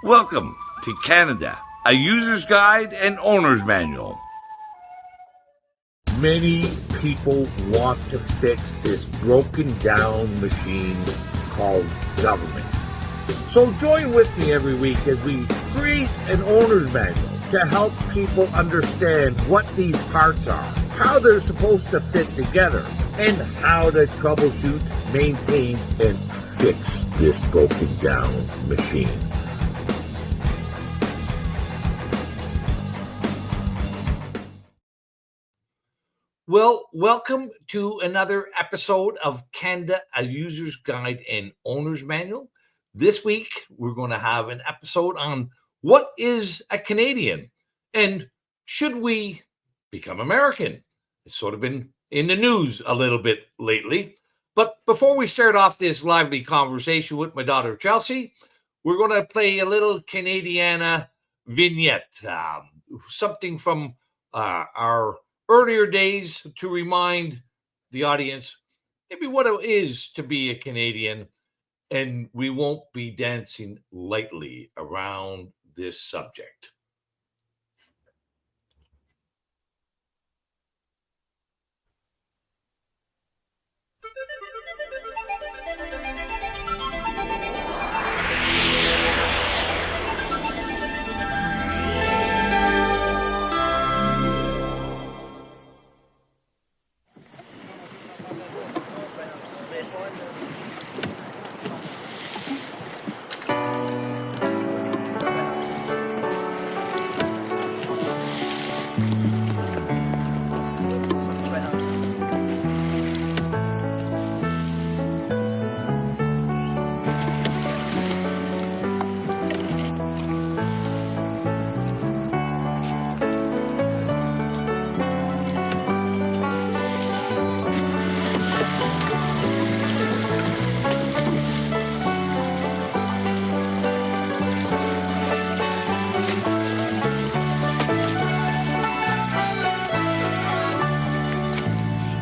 Welcome to Canada, a user's guide and owner's manual. Many people want to fix this broken down machine called government. So join with me every week as we create an owner's manual to help people understand what these parts are, how they're supposed to fit together, and how to troubleshoot, maintain, and fix this broken down machine. Well, welcome to another episode of Canada, a user's guide and owner's manual. This week, we're going to have an episode on what is a Canadian and should we become American? It's sort of been in the news a little bit lately. But before we start off this lively conversation with my daughter, Chelsea, we're going to play a little Canadiana vignette, something from our earlier days to remind the audience maybe what it is to be a Canadian, and we won't be dancing lightly around this subject.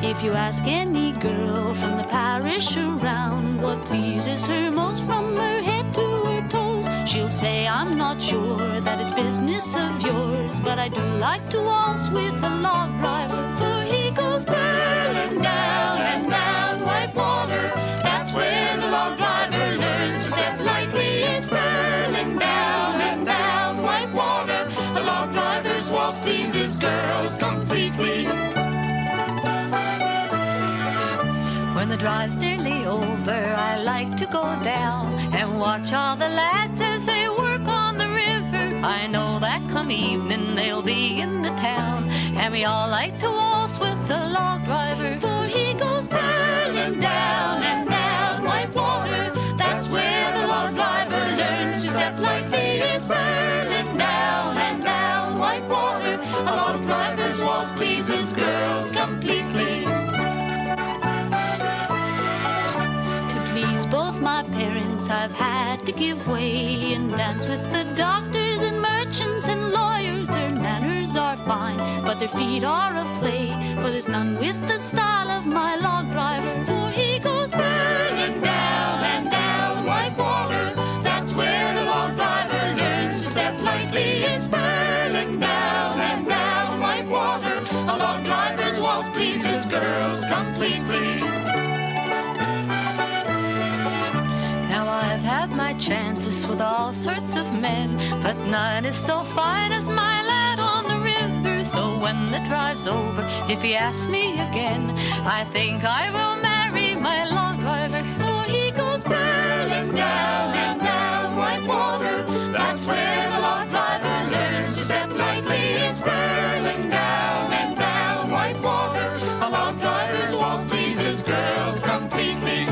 If you ask any girl from the parish around what pleases her most from her head to her toes, she'll say, I'm not sure that it's business of yours, but I do like to waltz with a log driver, for he goes burling down and down Whitewater. That's where the log driver learns to step lightly. It's burling down and down Whitewater. The log driver's waltz pleases girls completely. When the drive's nearly over, I like to go down and watch all the lads as they work on the river. I know that come evening they'll be in the town, and we all like to waltz with the log driver, for he goes burling down and down Whitewater. That's where the log driver learns to step lightly. It's burling down and down Whitewater. A log driver's waltz pleases girls completely. Both my parents I've had to give way and dance with the doctors and merchants and lawyers. Their manners are fine, but their feet are of clay, for there's none with the style of my log driver, for he goes burling down and down Whitewater. That's where the log driver learns to step lightly. It's burling down and down Whitewater. A log driver's waltz pleases girls completely. Now I've had my chances with all sorts of men, but none is so fine as my lad on the river. So when the drive's over, if he asks me again, I think I will marry my log driver, for he goes burling down and down Whitewater. That's where the log driver learns to step lightly. It's burling down and down Whitewater. A log driver's waltz pleases girls completely.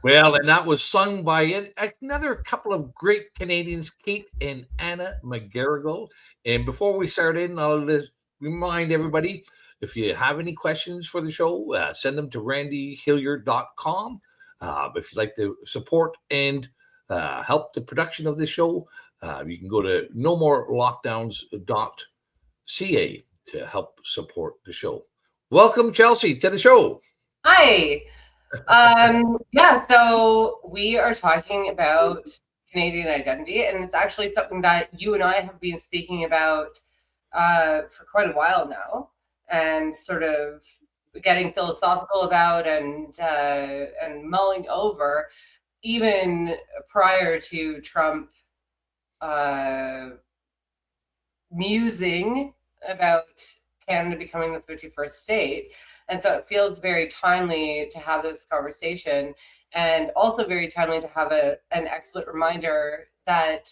Well, and that was sung by another couple of great Canadians, Kate and Anna McGarrigle. And before we start in, I'll just remind everybody, if you have any questions for the show, send them to randyhilliard.com. If you'd like to support and help the production of this show, you can go to nomorolockdowns.ca to help support the show. Welcome, Chelsea, to the show. Hi. Yeah, so we are talking about Canadian identity, and it's actually something that you and I have been speaking about for quite a while now, and sort of getting philosophical about and mulling over, even prior to Trump musing about Canada becoming the 51st state. And so it feels very timely to have this conversation, and also very timely to have an excellent reminder that,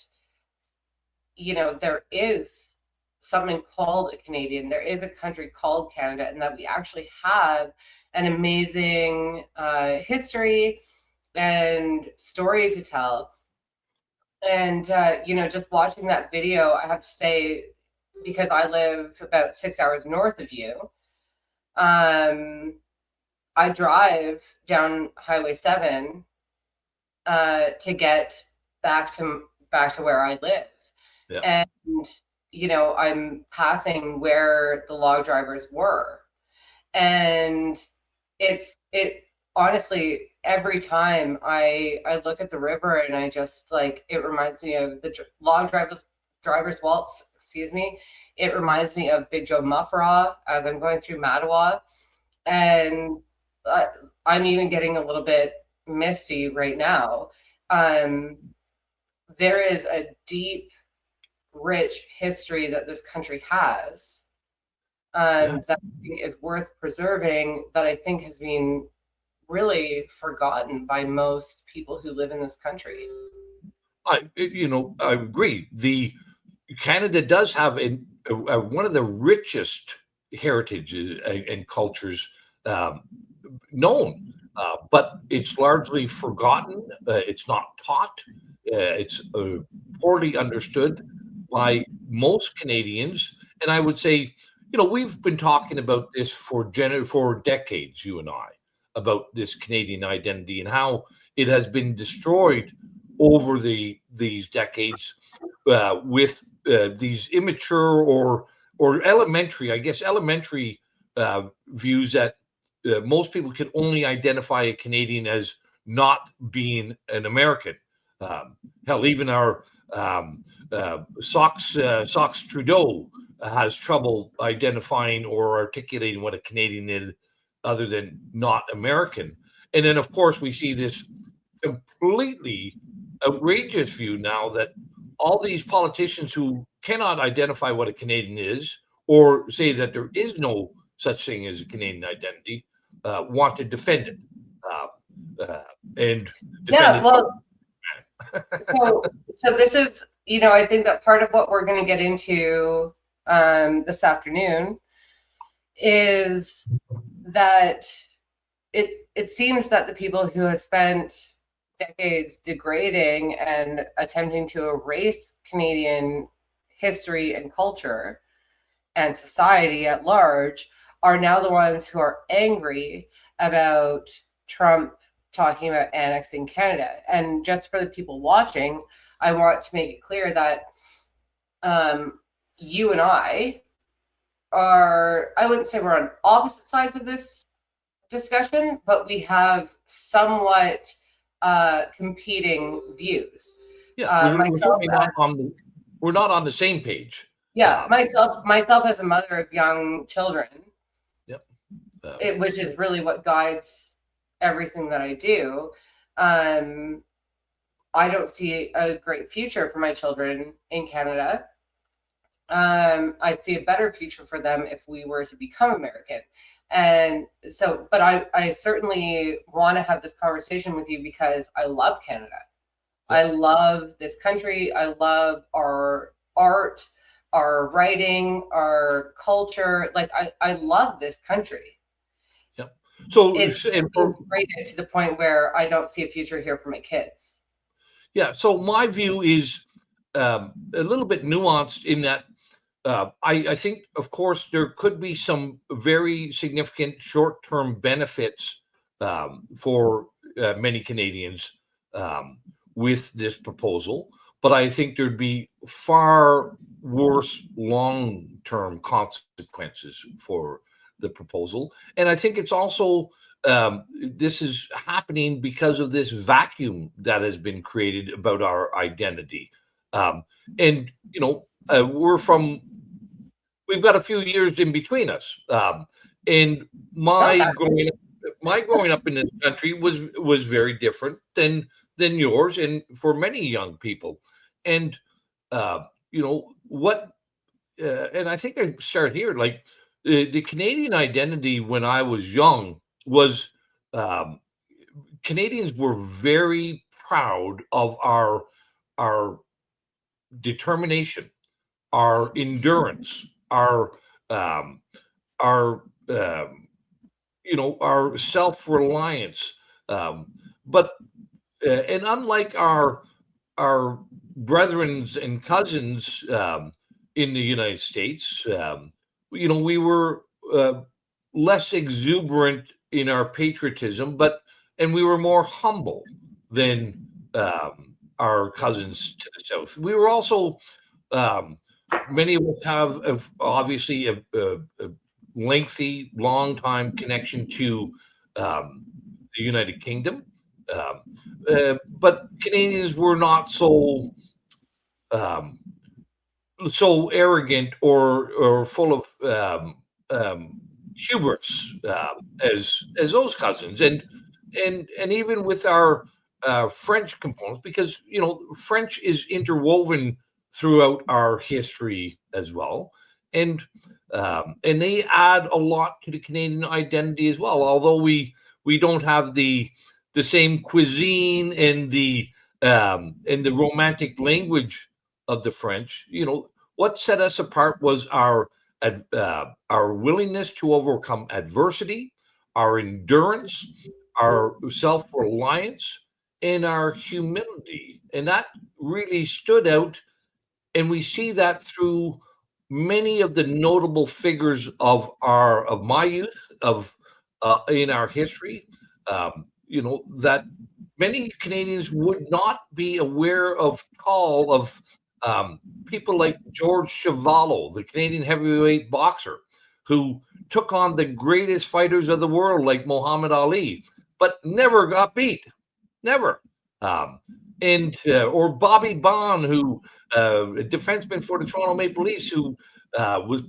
you know, there is something called a Canadian, there is a country called Canada, and that we actually have an amazing history and story to tell. And, you know, just watching that video, I have to say, because I live about 6 hours north of you, I drive down Highway 7 to get back to where I live. Yeah. And, you know, I'm passing where the log drivers were. And it honestly, every time I look at the river, and I just, like, it reminds me of the log driver's waltz, excuse me. It reminds me of Big Joe Muffraw as I'm going through Mattawa. And I'm even getting a little bit misty right now. There is a deep, rich history that this country has that I think is worth preserving, that I think has been really forgotten by most people who live in this country. I agree. Canada does have one of the richest heritages and cultures known, but it's largely forgotten. It's not taught. It's poorly understood by most Canadians. And I would say, you know, we've been talking about this for decades, you and I, about this Canadian identity and how it has been destroyed over these decades with these immature or elementary views that most people can only identify a Canadian as not being an American. Hell, even our Sox Trudeau has trouble identifying or articulating what a Canadian is other than not American. And then, of course, we see this completely outrageous view now that all these politicians who cannot identify what a Canadian is, or say that there is no such thing as a Canadian identity, want to defend it. So this is, you know, I think that part of what we're going to get into this afternoon is that it seems that the people who have spent decades degrading and attempting to erase Canadian history and culture and society at large are now the ones who are angry about Trump talking about annexing Canada. And just for the people watching, I want to make it clear that you and I wouldn't say we're on opposite sides of this discussion, but we have somewhat competing views. Yeah, we're not on the same page. Yeah, myself as a mother of young children, yep, which is really what guides everything that I do. I don't see a great future for my children in Canada. I see a better future for them if we were to become American. And so, but I certainly want to have this conversation with you because I love Canada. I love this country. I love our art, our writing, our culture. Like, I love this country. Yep. So it's degraded to the point where I don't see a future here for my kids. Yeah. So my view is a little bit nuanced in that I think, of course, there could be some very significant short-term benefits for many Canadians with this proposal, but I think there'd be far worse long-term consequences for the proposal. And I think it's also this is happening because of this vacuum that has been created about our identity. And we've got a few years in between us. And my growing up in this country was very different than yours, and for many young people. And and I think I start here. Like the Canadian identity when I was young was Canadians were very proud of our determination, our endurance, our self-reliance. But unlike our brethren and cousins in the United States, we were less exuberant in our patriotism, and we were more humble than our cousins to the south. We were also many of us have obviously a lengthy, long-time connection to the United Kingdom, but Canadians were not so arrogant or full of hubris as those cousins, and even with our French components, because French is interwoven throughout our history as well, and they add a lot to the Canadian identity as well. Although we don't have the same cuisine and the romantic language of the French, what set us apart was our willingness to overcome adversity, our endurance, our self-reliance, and our humility, and that really stood out. And we see that through many of the notable figures of my youth, in our history. That many Canadians would not be aware of people like George Chuvalo, the Canadian heavyweight boxer, who took on the greatest fighters of the world like Muhammad Ali, but never got beat, never. Or Bobby Bond, who a defenseman for the Toronto Maple Leafs, who was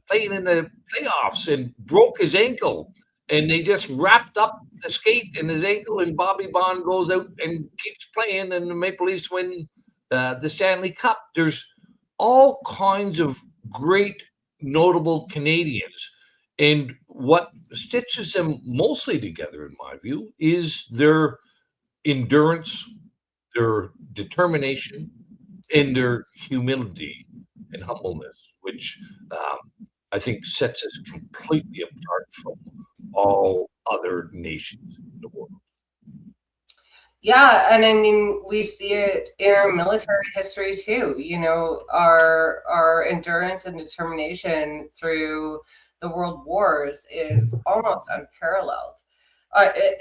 playing in the playoffs and broke his ankle, and they just wrapped up the skate in his ankle, and Bobby Bond goes out and keeps playing, and the Maple Leafs win the Stanley Cup. There's all kinds of great, notable Canadians, and what stitches them mostly together, in my view, is their endurance, their determination, and their humility and humbleness, which I think sets us completely apart from all other nations in the world. Yeah, and I mean, we see it in our military history too. Our endurance and determination through the world wars is almost unparalleled.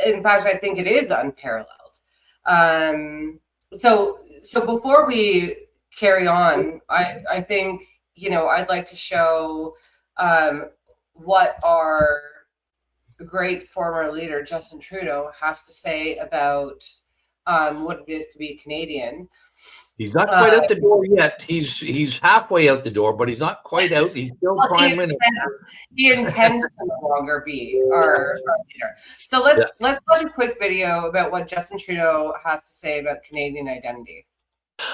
In fact, I think it is unparalleled. So before we carry on, I think I'd like to show what our great former leader Justin Trudeau has to say about what it is to be Canadian. He's not quite out the door yet. He's halfway out the door, but he's not quite out. He's still Prime Minister. He intends to no longer be our leader. So let's watch a quick video about what Justin Trudeau has to say about Canadian identity.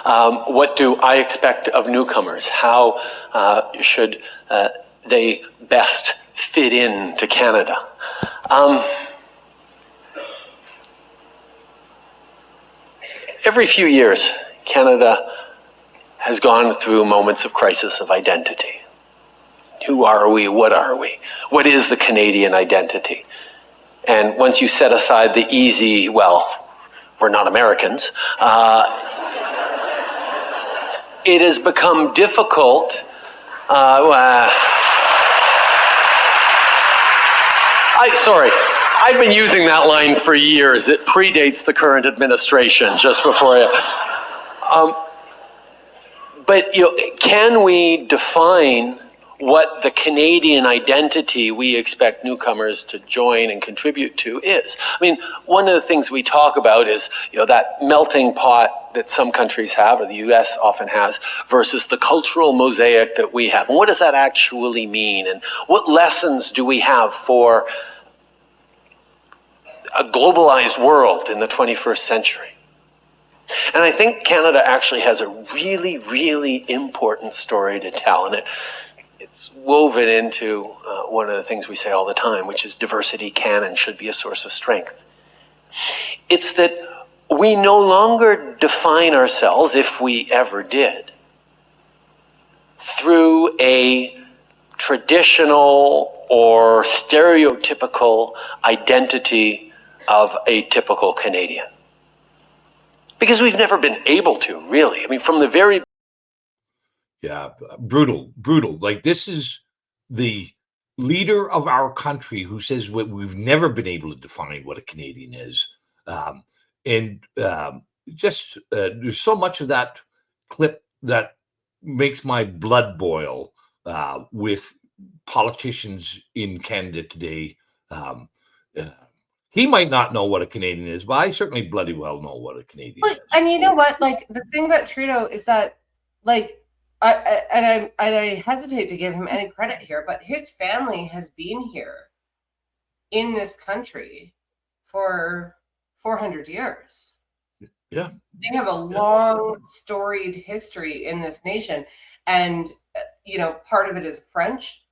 What do I expect of newcomers? How should they best fit in to Canada? Every few years, Canada has gone through moments of crisis of identity. Who are we? What are we? What is the Canadian identity? And once you set aside the easy, well, we're not Americans, it has become difficult. I've been using that line for years. It predates the current administration, just before you. But can we define what the Canadian identity we expect newcomers to join and contribute to is? I mean, one of the things we talk about is that melting pot that some countries have, or the U.S. often has, versus the cultural mosaic that we have. And what does that actually mean? And what lessons do we have for a globalized world in the 21st century? And I think Canada actually has a really, really important story to tell, and it's woven into one of the things we say all the time, which is diversity can and should be a source of strength. It's that we no longer define ourselves, if we ever did, through a traditional or stereotypical identity of a typical Canadian. Because we've never been able to, really. I mean, from the very... Yeah, brutal. Like, this is the leader of our country who says we've never been able to define what a Canadian is. There's so much of that clip that makes my blood boil with politicians in Canada today. He might not know what a Canadian is, but I certainly bloody well know what a Canadian is. And you know what? Like, the thing about Trudeau is that, like, I hesitate to give him any credit here, but his family has been here in this country for 400 years. Yeah. They have a long, storied history in this nation. And, part of it is French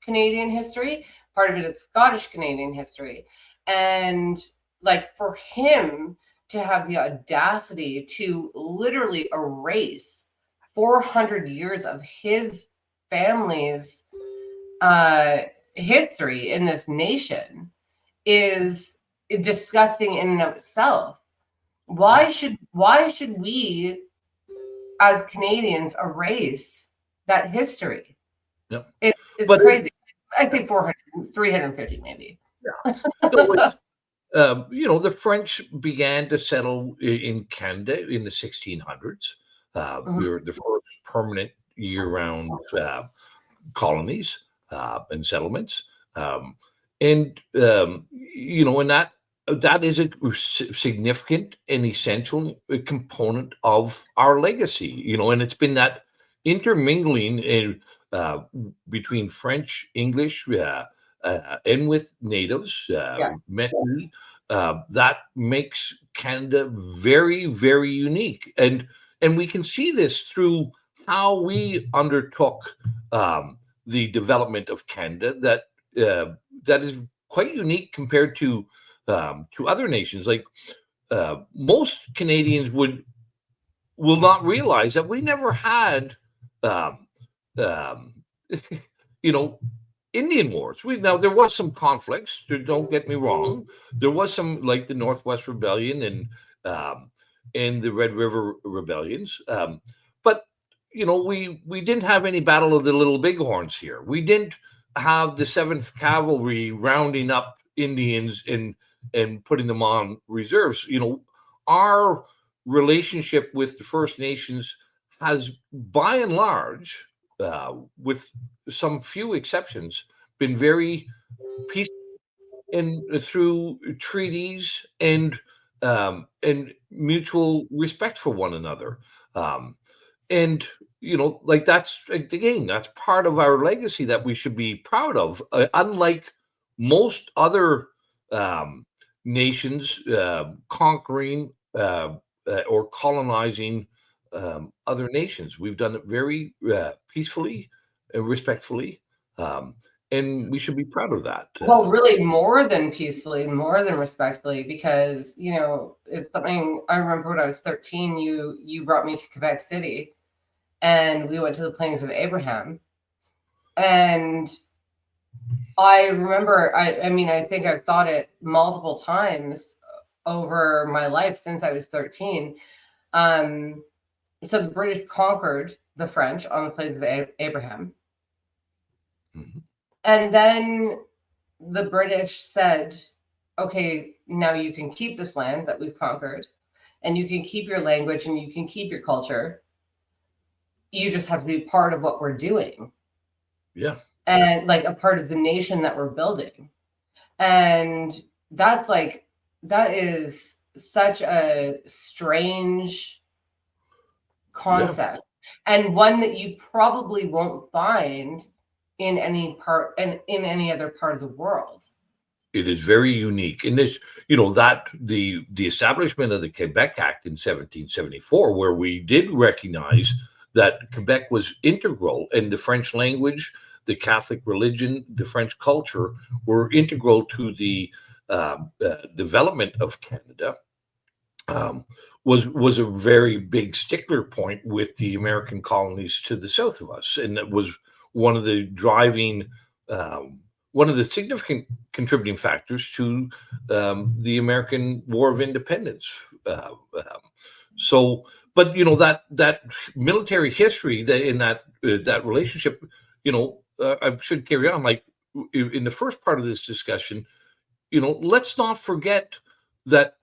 Canadian history, part of it is Scottish Canadian history. And, like, for him to have the audacity to literally erase 400 years of his family's history in this nation is disgusting in and of itself. Why should we as Canadians erase that history? Yep. It's crazy. I think 350 maybe. Yeah. The French began to settle in Canada in the 1600s. We were the first permanent year-round colonies and settlements, and that is a significant and essential component of our legacy. And it's been that intermingling between French, English, and with natives, mentally, that makes Canada very, very unique. And we can see this through how we undertook the development of Canada that is quite unique compared to other nations. Like, most Canadians will not realize that we never had Indian wars. Now, there was some conflicts. Don't get me wrong. There was some, like the Northwest Rebellion and the Red River Rebellions. But we didn't have any Battle of the Little Bighorns here. We didn't have the 7th Cavalry rounding up Indians and putting them on reserves. Our relationship with the First Nations has, by and large, with some few exceptions, been very peaceful and through treaties and mutual respect for one another. That's part of our legacy that we should be proud of. Unlike most other nations conquering or colonizing other nations, we've done it very peacefully and respectfully, and we should be proud of that. Well, really, more than peacefully, more than respectfully, because it's something I remember when I was 13. You brought me to Quebec City, and we went to the Plains of Abraham, and I remember. I think I've thought it multiple times over my life since I was 13. So the British conquered the French on the Plains of Abraham. Mm-hmm. And then the British said, okay, now you can keep this land that we've conquered, and you can keep your language, and you can keep your culture, You just have to be part of what we're doing. Yeah. And like a part of the nation that we're building. And that is such a strange concept, and one that you probably won't find in any other part of the world. It is very unique in this, that the establishment of the Quebec Act in 1774, where we did recognize that Quebec was integral, and the French language, the Catholic religion, the French culture were integral to the development of Canada, was a very big stickler point with the American colonies to the south of us, and that was one of the significant contributing factors to the American War of Independence. But that military history that relationship, I should carry on. Like in the first part of this discussion, let's not forget that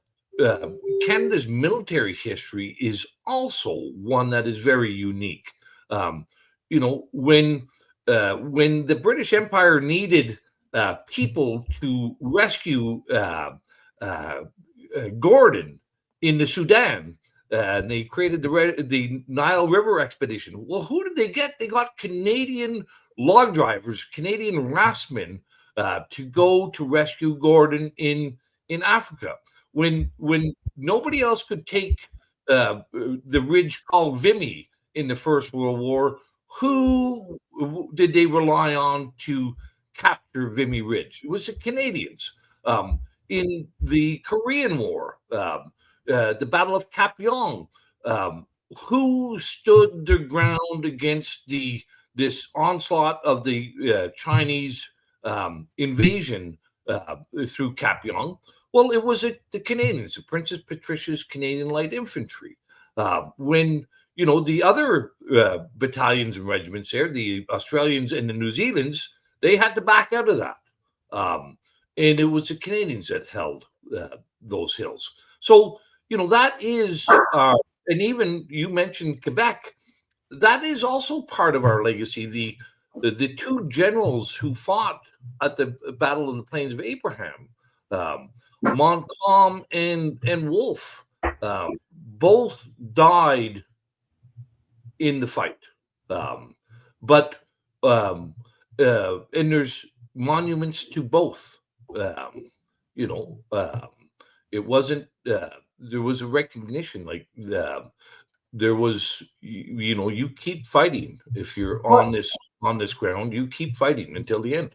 Canada's military history is also one that is very unique. When the British Empire needed people to rescue Gordon in the Sudan, and they created the Nile River expedition. Well, who did they get? They got Canadian log drivers, Canadian raftsmen, to go to rescue Gordon in Africa. When nobody else could take the ridge called Vimy in the First World War, who did they rely on to capture Vimy Ridge? It was the Canadians. In the Korean War, the Battle of Kapyong, who stood their ground against this onslaught of the Chinese invasion through Kapyong? Well, it was the Canadians, the Princess Patricia's Canadian Light Infantry. When the other battalions and regiments there, the Australians and the New Zealands, they had to back out of that. And it was the Canadians that held those hills. So, that is, and even you mentioned Quebec, that is also part of our legacy. The two generals who fought at the Battle of the Plains of Abraham, Montcalm and Wolfe, both died in the fight. And there's monuments to both. It wasn't. There was a recognition, like there was. You keep fighting if you're on this ground. You keep fighting until the end.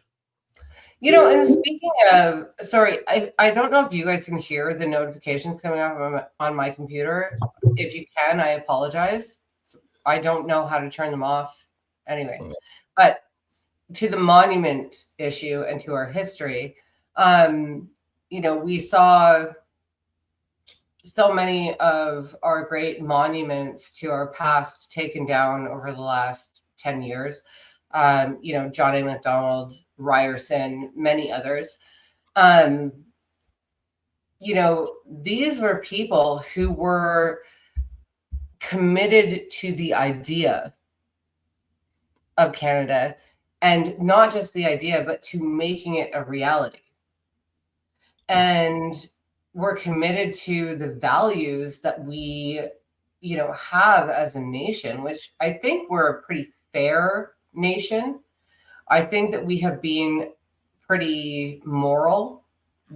And speaking of, sorry, I don't know if you guys can hear the notifications coming up on my computer. If you can, I apologize. I don't know how to turn them off anyway. But to the monument issue and to our history, we saw so many of our great monuments to our past taken down over the last 10 years. John A. Macdonald, Ryerson, many others. These were people who were committed to the idea of Canada, and not just the idea, but to making it a reality. And we're committed to the values that we, have as a nation, which I think we're a pretty fair nation. I think that we have been pretty moral,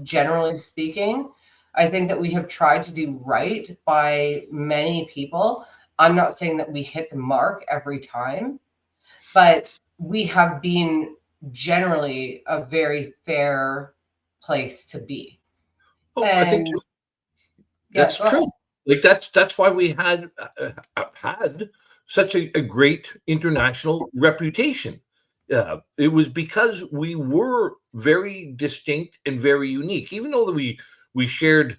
generally speaking. I think that we have tried to do right by many people. I'm not saying that we hit the mark every time, but we have been generally a very fair place to be. I think that's true. Like that's why we had such a great international reputation. It was because we were very distinct and very unique, even though we shared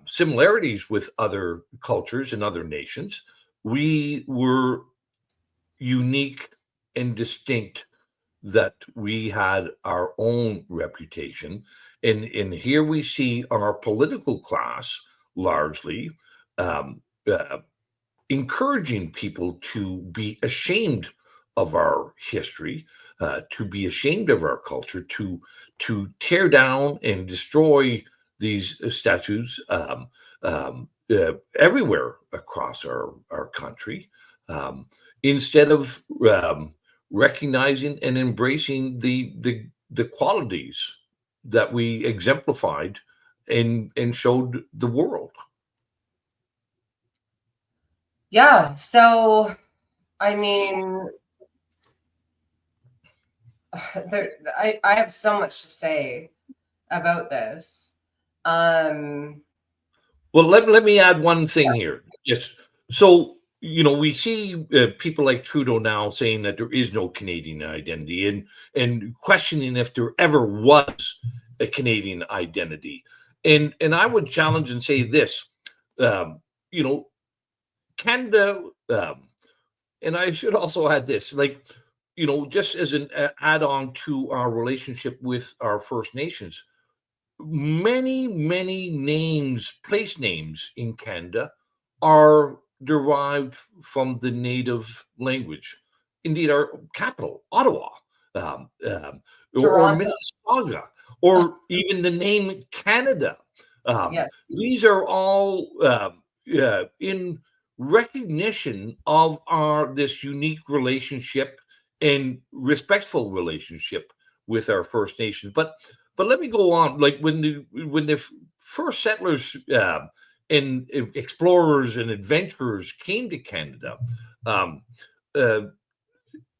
similarities with other cultures and other nations. We were unique and distinct, that we had our own reputation. And here we see our political class largely encouraging people to be ashamed of our history, to be ashamed of our culture, to tear down and destroy these statues everywhere across our country, instead of recognizing and embracing the qualities that we exemplified and showed the world. Yeah. So, I mean, I have so much to say about this. Well, let me add one thing here. Yes. So, we see people like Trudeau now saying that there is no Canadian identity, and questioning if there ever was a Canadian identity. And I would challenge and say this, Canada, and I should also add this, like, just as an add-on to our relationship with our First Nations, many names, place names in Canada, are derived from the native language. Indeed, our capital, Ottawa, or Toronto. Mississauga, or even the name Canada. Yes. These are all in recognition of this unique relationship and respectful relationship with our First Nations. But let me go on. Like when the first settlers and explorers and adventurers came to Canada,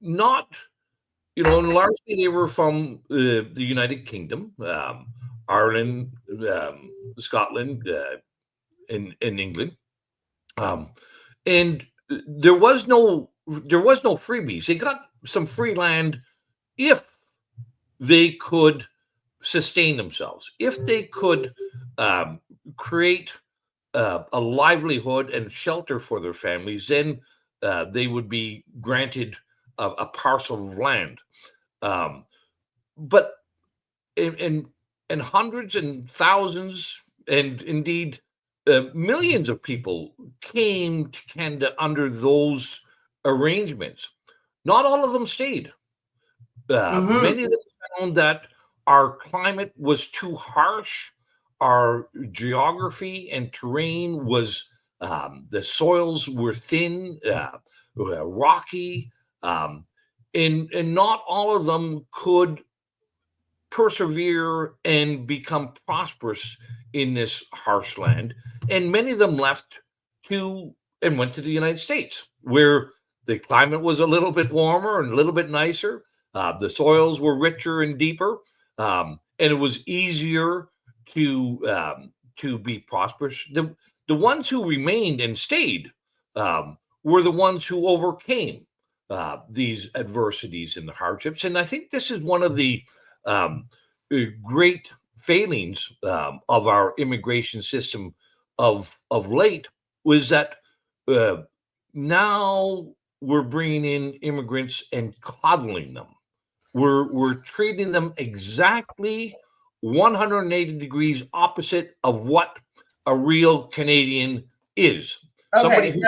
not largely they were from the United Kingdom, Ireland, Scotland, and England, and there was no freebies. They got some free land if they could sustain themselves, if they could create a livelihood and shelter for their families. Then they would be granted a parcel of land. But and hundreds and thousands, and indeed millions of people came to Canada under those arrangements. Not all of them stayed. Many of them found that our climate was too harsh, our geography and terrain was, the soils were thin, rocky, and not all of them could persevere and become prosperous in this harsh land. And many of them left and went to the United States, where the climate was a little bit warmer and a little bit nicer. The soils were richer and deeper, and it was easier to be prosperous. The ones who remained and stayed were the ones who overcame these adversities and the hardships. And I think this is one of the great failings of our immigration system of late, was that now we're bringing in immigrants and coddling them. We're treating them exactly 180 degrees opposite of what a real Canadian is. Okay, so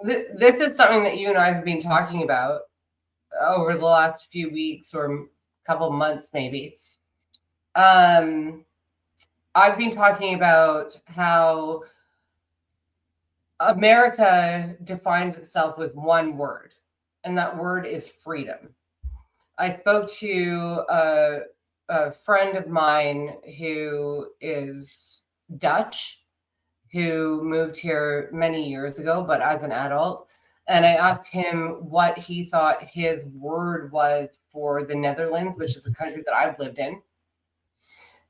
this is something that you and I have been talking about over the last few weeks or couple months, maybe. I've been talking about how America defines itself with one word, and that word is freedom. I spoke to a friend of mine who is Dutch, who moved here many years ago, but as an adult. And I asked him what he thought his word was for the Netherlands, which is a country that I've lived in.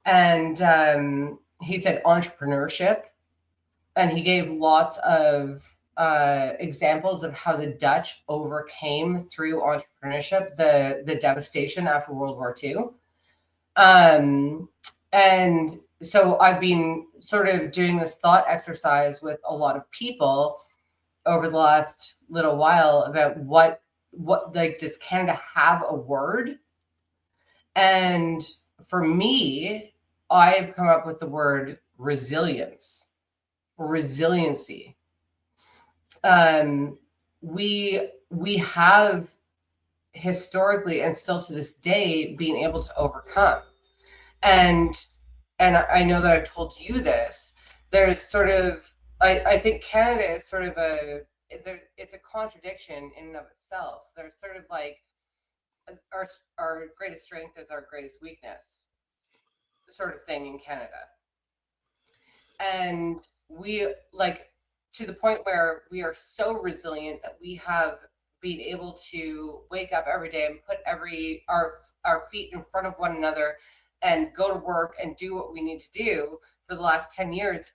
And he said entrepreneurship. And he gave lots of examples of how the Dutch overcame through entrepreneurship the devastation after World War II. And so I've been sort of doing this thought exercise with a lot of people over the last little while about what like, does Canada have a word? And for me, I've come up with the word resilience. resiliency. We have historically and still to this day been able to overcome. And I know that I've told you this. There's sort of, I think Canada is sort of it's a contradiction in and of itself. There's sort of like our greatest strength is our greatest weakness sort of thing in Canada. And we, like, to the point where we are so resilient that we have been able to wake up every day and put our feet in front of one another and go to work and do what we need to do for the last 10 years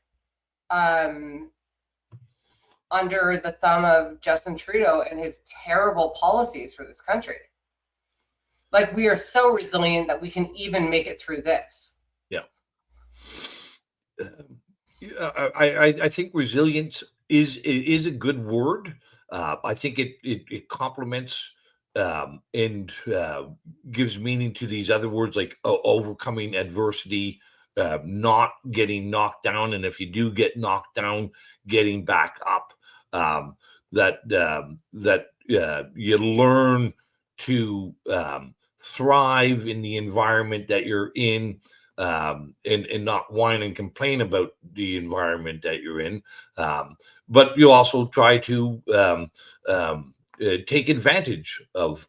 under the thumb of Justin Trudeau and his terrible policies for this country. Like, we are so resilient that we can even make it through this. Yeah. I think resilience is a good word. I think it complements and gives meaning to these other words like overcoming adversity, not getting knocked down, and if you do get knocked down, getting back up. That you learn to thrive in the environment that you're in, and not whine and complain about the environment that you're in. But you also try to take advantage of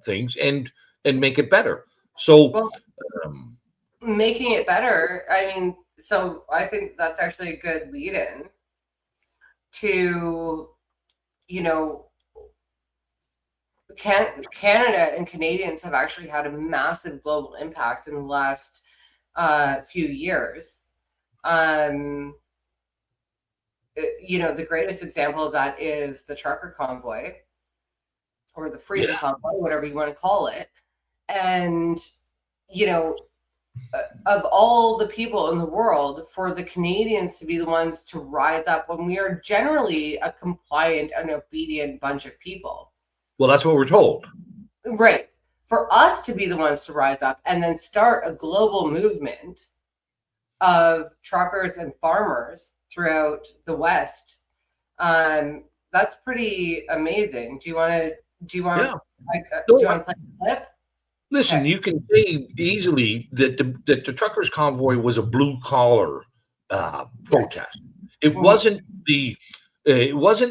things and make it better. So making it better, I mean, so I think that's actually a good lead in to, you know, Canada and Canadians have actually had a massive global impact in the last few years. You know, the greatest example of that is the trucker convoy, or the Freedom Convoy, whatever you want to call it. And, you know, of all the people in the world, for the Canadians to be the ones to rise up when we are generally a compliant and obedient bunch of people. Well, that's what we're told. Right. For us to be the ones to rise up and then start a global movement of truckers and farmers throughout the West, that's pretty amazing. Do you want to play a clip? Listen, okay. You can say easily that the truckers convoy was a blue collar protest. Yes. It wasn't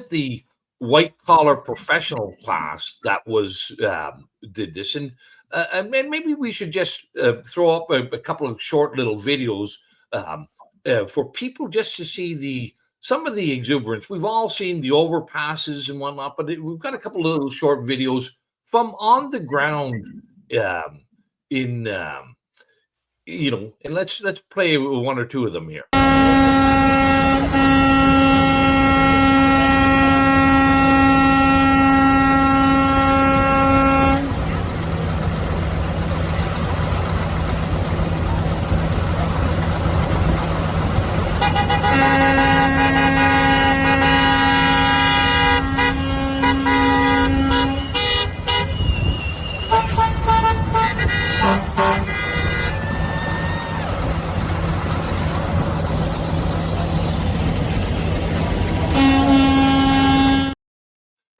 the white collar professional class that was did this, and maybe we should just throw up a couple of short little videos for people just to see some of the exuberance. We've all seen the overpasses and whatnot, but we've got a couple of little short videos from on the ground in you know, and let's play one or two of them here.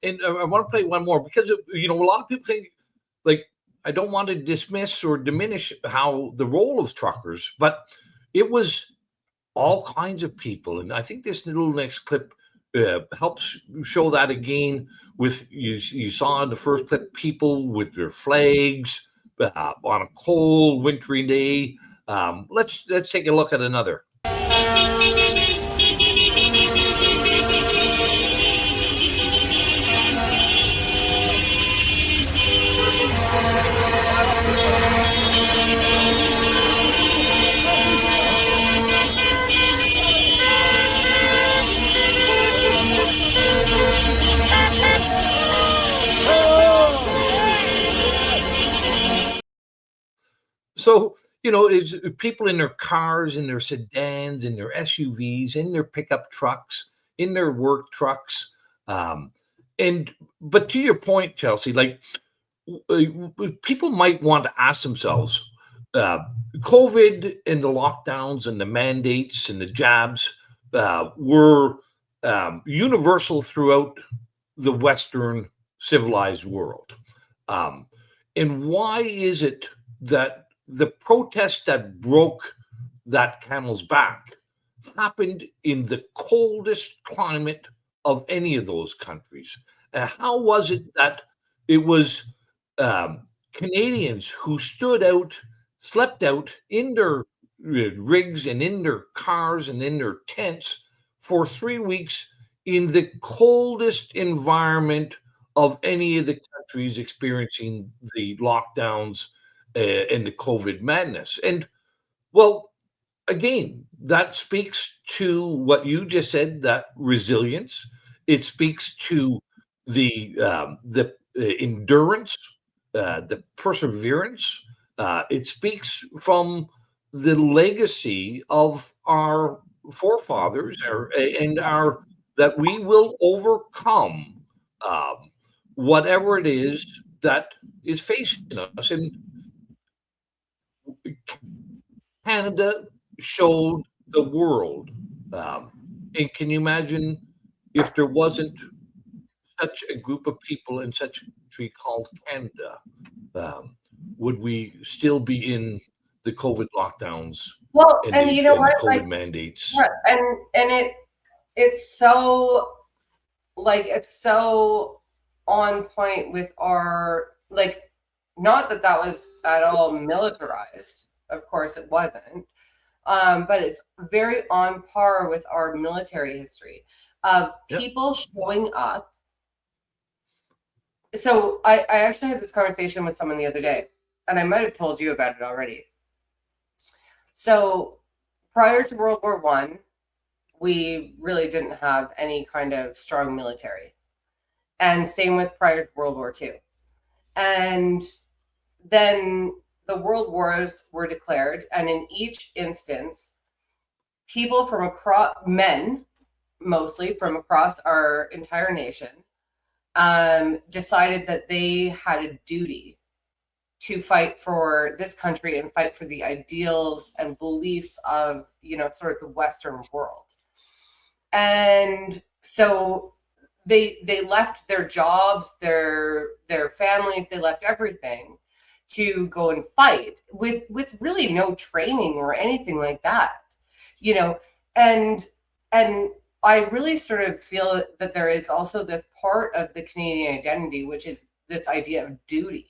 And I want to play one more because, you know, a lot of people think, like, I don't want to dismiss or diminish how the role of truckers, but it was all kinds of people. And I think this little next clip helps show that again. With you saw in the first clip people with their flags on a cold, wintry day. Let's take a look at another. So, you know, it's people in their cars, in their sedans, in their SUVs, in their pickup trucks, in their work trucks. But to your point, Chelsea, like, people might want to ask themselves, COVID and the lockdowns and the mandates and the jabs, were universal throughout the Western civilized world. And why is it that the protest that broke that camel's back happened in the coldest climate of any of those countries? How was it that it was Canadians who slept out in their rigs and in their cars and in their tents for 3 weeks in the coldest environment of any of the countries experiencing the lockdowns and the COVID madness? And well, again, that speaks to what you just said, that resilience. It speaks to the endurance, the perseverance. It speaks from the legacy of our forefathers, and our that we will overcome whatever it is that is facing us. And Canada showed the world. And can you imagine if there wasn't such a group of people in such a country called Canada? Would we still be in the COVID lockdowns? Well, and the, you know and what, the COVID like, mandates? yeah, and it's so, like, it's so on point with our, like, not that that was at all militarized. Of course, it wasn't. But it's very on par with our military history of people showing up. So I actually had this conversation with someone the other day, and I might have told you about it already. So prior to World War I, we really didn't have any kind of strong military. And same with prior to World War II. And then the world wars were declared, and in each instance, people from across, men mostly from across our entire nation, decided that they had a duty to fight for this country and fight for the ideals and beliefs of, you know, sort of the Western world. And so they left their jobs, their families, they left everything to go and fight with really no training or anything like that, you know. And I really sort of feel that there is also this part of the Canadian identity, which is this idea of duty.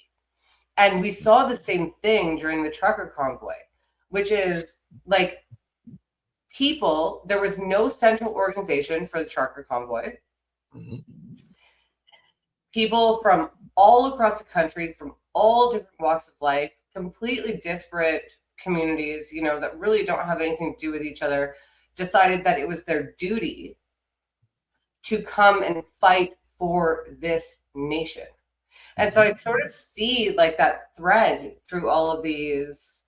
And we saw the same thing during the trucker convoy, which is like people, there was no central organization for the trucker convoy. Mm-hmm. People from all across the country, from all different walks of life, completely disparate communities, you know, that really don't have anything to do with each other, decided that it was their duty to come and fight for this nation. And so I sort of see like that thread through all of these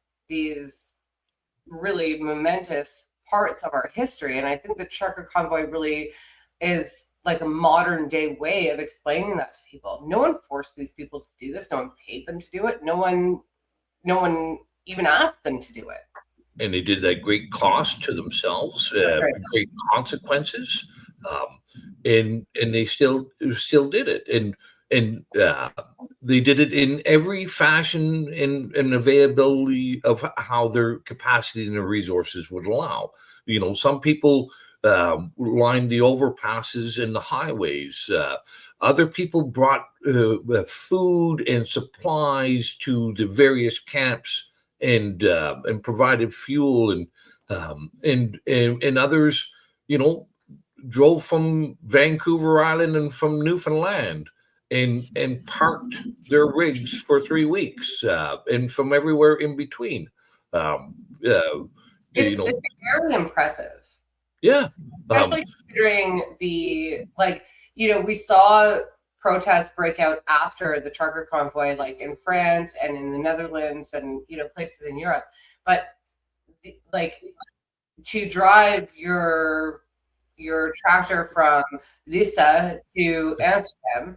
really momentous parts of our history. And I think the trucker convoy really is like a modern day way of explaining that to people. No one forced these people to do this. No one paid them to do it. No one even asked them to do it. And they did that great cost to themselves, right. Great consequences, and they still did it, and they did it in every fashion and availability of how their capacity and their resources would allow. You know, some people lined the overpasses and the highways. Other people brought food and supplies to the various camps and provided fuel, and others, you know, drove from Vancouver Island and from Newfoundland and parked their rigs for 3 weeks, and from everywhere in between. It's very impressive. Yeah. Especially considering the, like, you know, we saw protests break out after the trucker convoy, like in France and in the Netherlands and, you know, places in Europe. But like, to drive your tractor from Lissa to Amsterdam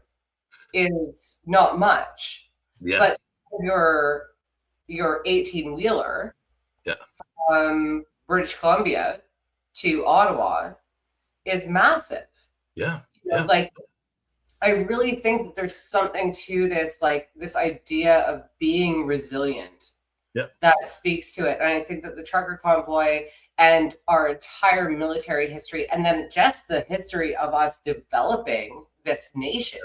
is not much. Yeah. But your 18-wheeler from British Columbia to Ottawa is massive. Yeah. Like, I really think that there's something to this, like this idea of being resilient. Yeah. That speaks to it. And I think that the trucker convoy and our entire military history, and then just the history of us developing this nation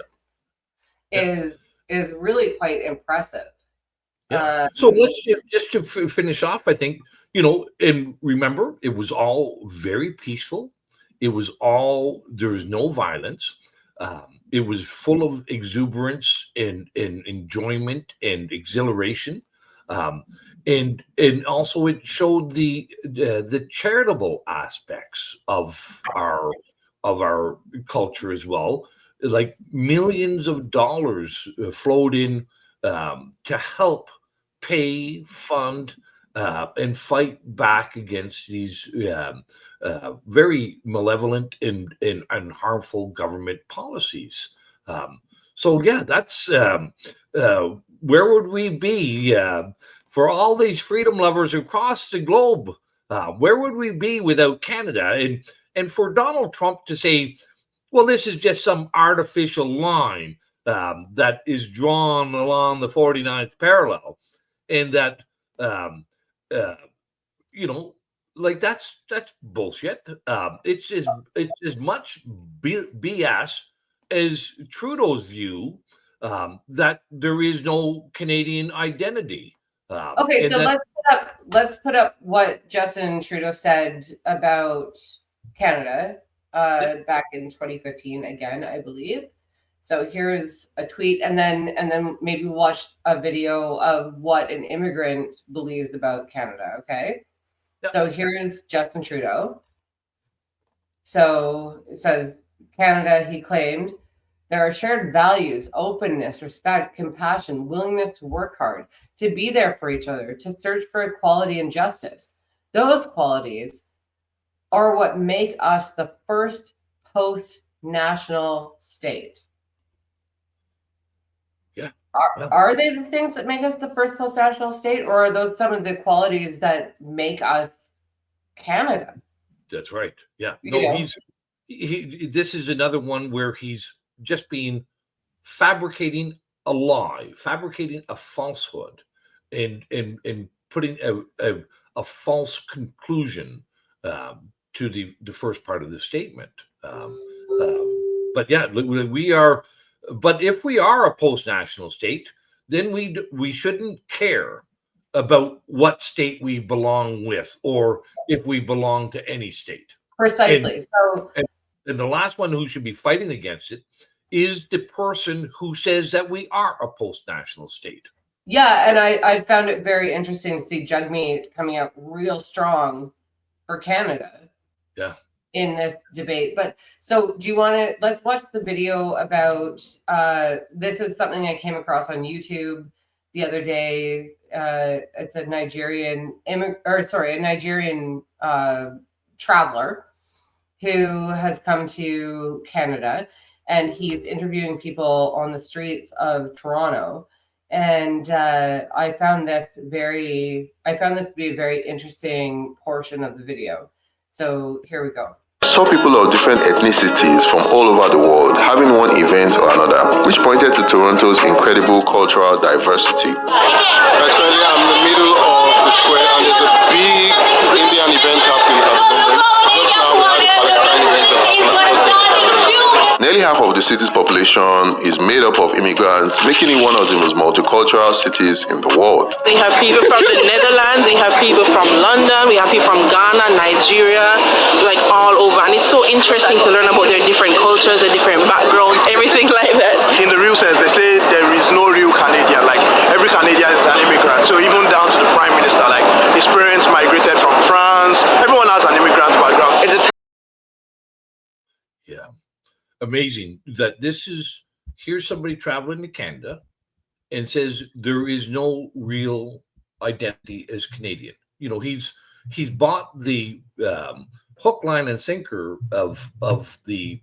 is really quite impressive. Yeah. So let's just to finish off, I think, and remember, it was all very peaceful. It was all, there was no violence. It was full of exuberance and enjoyment and exhilaration. And also it showed the charitable aspects of our culture as well. Like millions of dollars flowed in to help pay, fund, and fight back against these very malevolent and harmful government policies. So yeah, that's where would we be for all these freedom lovers across the globe? Where would we be without Canada? And for Donald Trump to say, well, this is just some artificial line that is drawn along the 49th parallel, and that like that's bullshit. It's as much BS as Trudeau's view that there is no Canadian identity. Okay, so let's put up what Justin Trudeau said about Canada back in 2015 again, I believe. So here's a tweet, and then maybe watch a video of what an immigrant believes about Canada. Okay. Yep. So here's Justin Trudeau. So it says, Canada, he claimed, there are shared values, openness, respect, compassion, willingness to work hard, to be there for each other, to search for equality and justice. Those qualities are what make us the first post-national state. Yeah. Are they the things that make us the first post-national state, or are those some of the qualities that make us Canada? That's right. Yeah. No, this is another one where he's just being fabricating a lie, fabricating a falsehood, and putting a false conclusion to the first part of the statement. But yeah, we are. But if we are a post-national state, then we shouldn't care about what state we belong with, or if we belong to any state. Precisely. And the last one who should be fighting against it is the person who says that we are a post-national state. Yeah, and I found it very interesting to see Jagmeet coming out real strong for Canada. Yeah. In this debate. But so do you want to, let's watch the video about this is something I came across on YouTube the other day. It's a Nigerian traveler who has come to Canada, and he's interviewing people on the streets of Toronto. And I found this to be a very interesting portion of the video. So here we go. Saw people of different ethnicities from all over the world having one event or another, which pointed to Toronto's incredible cultural diversity. Currently, I'm in the middle of the square, and there's a big Indian event happening at the moment. Just now, we have the Palestine event that's happening. Nearly half of the city's population is made up of immigrants, making it one of the most multicultural cities in the world. We have people from the Netherlands, we have people from London, we have people from Ghana, Nigeria, like all over. And it's so interesting to learn about their different cultures, their different backgrounds, everything like that. In the real sense, they say there is no real Canadian. Like, every Canadian is an immigrant. So even down to the Prime Minister, like, his parents migrated from France. Everyone has an immigrant background. Yeah. Amazing that here's somebody traveling to Canada and says there is no real identity as Canadian. He's bought the hook, line, and sinker of the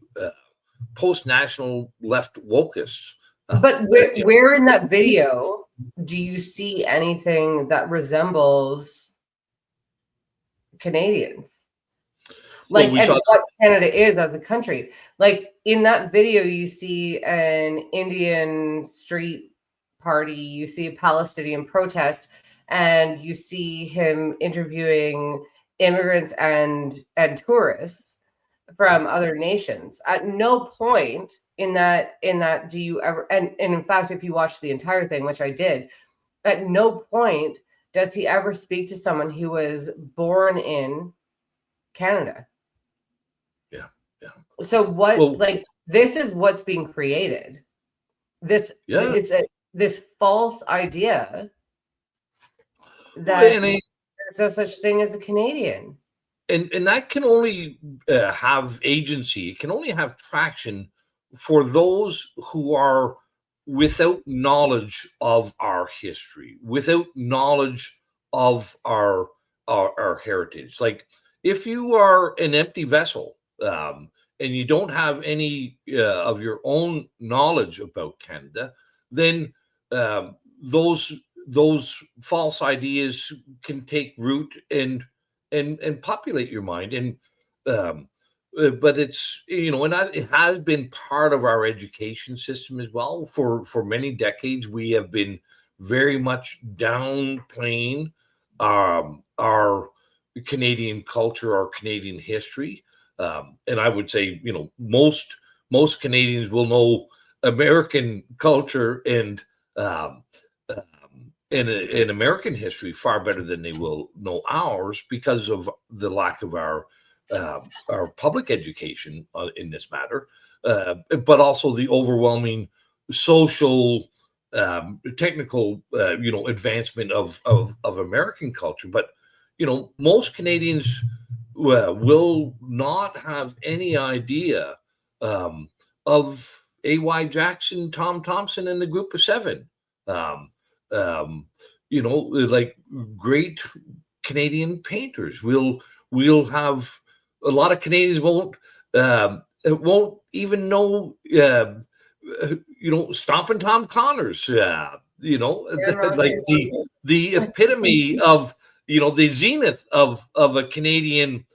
post-national left wokists. But where in that video do you see anything that resembles Canadians? like, we and saw what Canada is as a country. Like in that video, you see an Indian street party, you see a Palestinian protest, and you see him interviewing immigrants and tourists from other nations. At no point in that do you ever, and in fact, if you watch the entire thing, which I did, at no point does he ever speak to someone who was born in Canada. Yeah. So like this is what's being created. This this false idea that there's no such thing as a Canadian. And that can only have agency. It can only have traction for those who are without knowledge of our history, without knowledge of our heritage. Like if you are an empty vessel and you don't have any of your own knowledge about Canada, then those false ideas can take root and populate your mind. And but it's, and it has been part of our education system as well. For many decades, we have been very much downplaying our Canadian culture, our Canadian history. And I would say, most Canadians will know American culture and in American history far better than they will know ours, because of the lack of our public education in this matter, but also the overwhelming social, technical, advancement of American culture. But most Canadians will not have any idea of A.Y. Jackson, Tom Thompson, and the Group of Seven. Like great Canadian painters. We'll have a lot of Canadians won't even know Stompin' Tom Connors, like the epitome of the zenith of a Canadian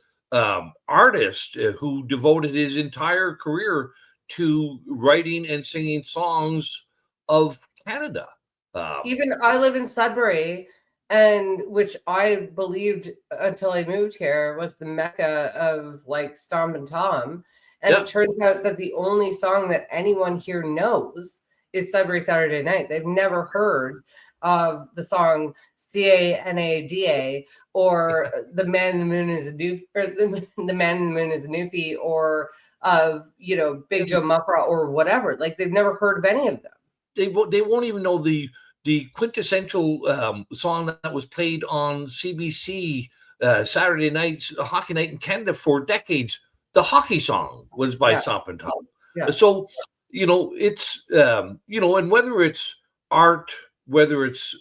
artist who devoted his entire career to writing and singing songs of Canada. Even I live in Sudbury, and which I believed until I moved here was the mecca of like Stompin' Tom. And it turns out that the only song that anyone here knows is Sudbury Saturday Night. They've never heard of the song Canada or The Man in the Moon is a Doofy, or The Man in the Moon is a Newfie, or of Big Joe Muffra or whatever. Like they've never heard of any of them. They won't even know the quintessential song that was played on CBC Saturday nights, hockey night in Canada for decades. The hockey song was by Stompin' Tom. Yeah. So it's and whether it's art, whether it's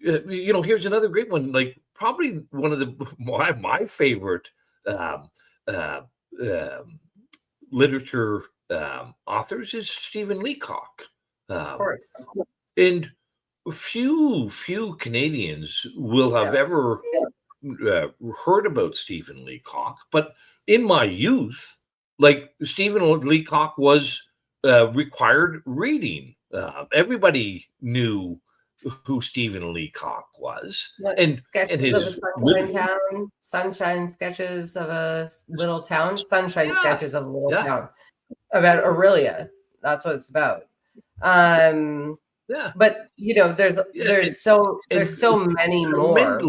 here's another great one. Like probably one of my favorite literature authors is Stephen Leacock. Of course. And few Canadians will have ever heard about Stephen Leacock. But in my youth, like Stephen Leacock was required reading. Everybody knew who Stephen Leacock was. And his Sunshine Sketches of a Little Town, Sketches of a Little Town, about Aurelia. That's what it's about. But there's so many more.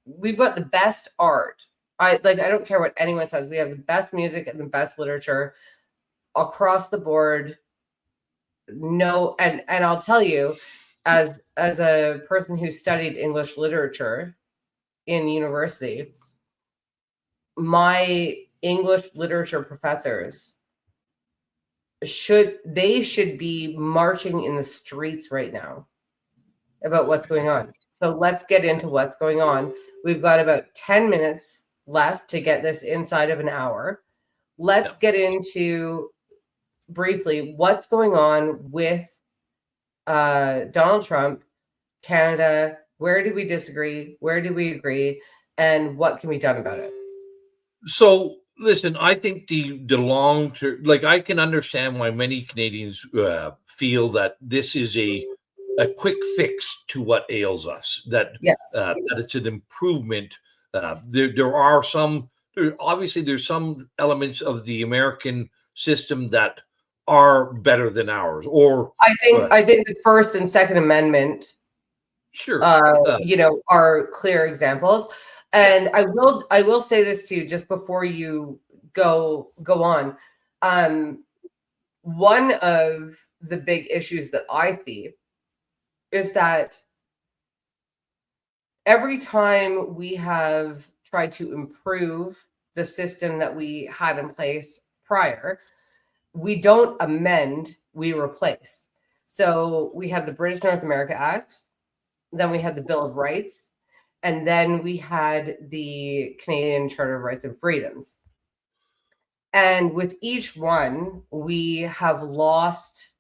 We've got the best art. I don't care what anyone says. We have the best music and the best literature across the board. No, and I'll tell you, as a person who studied English literature in university, my English literature professors should be marching in the streets right now about what's going on. So let's get into what's going on. We've got about 10 minutes left to get this inside of an hour. Let's get into briefly what's going on with Donald Trump, Canada. Where do we disagree? Where do we agree? and what can be done about it? So listen, I think the long term, like I can understand why many Canadians feel that this is a quick fix to what ails us. That Yes. that it's an improvement. There are some. Obviously, there's some elements of the American system that are better than ours. Or I think the First and Second Amendment, sure, are clear examples. And I will say this to you just before you go on. One of the big issues that I see is that every time we have tried to improve the system that we had in place prior, we don't amend, we replace. So we had the British North America Act, then we had the Bill of Rights, and then we had the Canadian Charter of Rights and Freedoms. And with each one, we have lost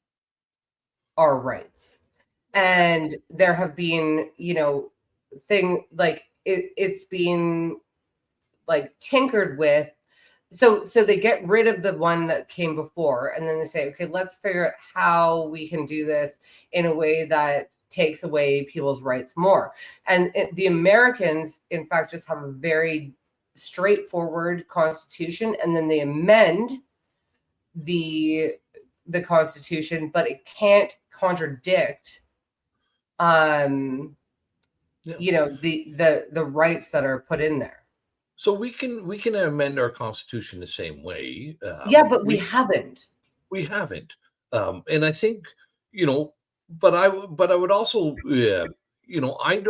our rights. And there have been, it's been like tinkered with. So they get rid of the one that came before, and then they say, okay, let's figure out how we can do this in a way that takes away people's rights more. And the Americans, in fact, just have a very straightforward constitution, and then they amend the constitution, but it can't contradict the rights that are put in there. So we can amend our constitution the same way. But we haven't. We haven't, and I think But I would also I